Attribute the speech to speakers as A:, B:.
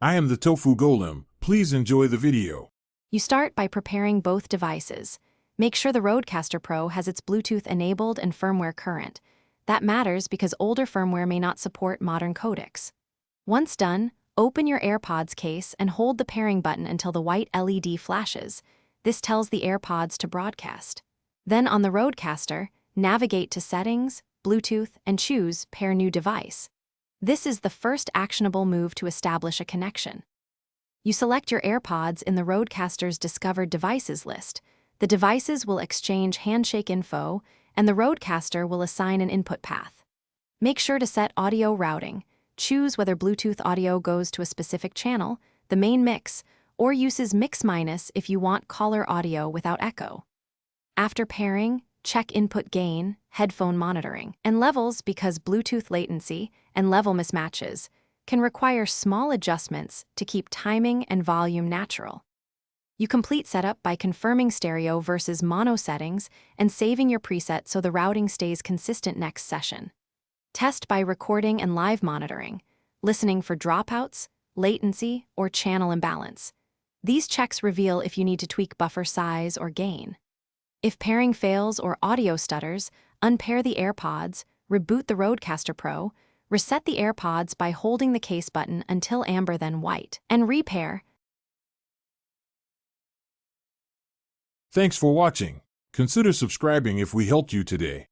A: I am the Tofu Golem. Please enjoy the video.
B: You start by preparing both devices. Make sure the RoDeCaster Pro has its Bluetooth enabled and firmware current. That matters because older firmware may not support modern codecs. Once done, open your Airpods case and hold the pairing button until the white LED flashes. This tells the Airpods to broadcast. Then on the RoDeCaster, navigate to Settings, Bluetooth, and choose Pair New Device. This is the first actionable move to establish a connection. You select your Airpods in the RoDeCaster's Discovered Devices list. The devices will exchange handshake info, and the RoDeCaster will assign an input path. Make sure to set audio routing. Choose whether Bluetooth audio goes to a specific channel, the main mix, or uses mix-minus if you want caller audio without echo. After pairing, check input gain, headphone monitoring, and levels because Bluetooth latency and level mismatches can require small adjustments to keep timing and volume natural. You complete setup by confirming stereo versus mono settings and saving your preset so the routing stays consistent next session. Test by recording and live monitoring, listening for dropouts, latency, or channel imbalance. These checks reveal if you need to tweak buffer size or gain. If pairing fails or audio stutters, unpair the Airpods, reboot the RoDeCaster Pro, reset the Airpods by holding the case button until amber then white, and repair.
A: Thanks for watching. Consider subscribing if we helped you today.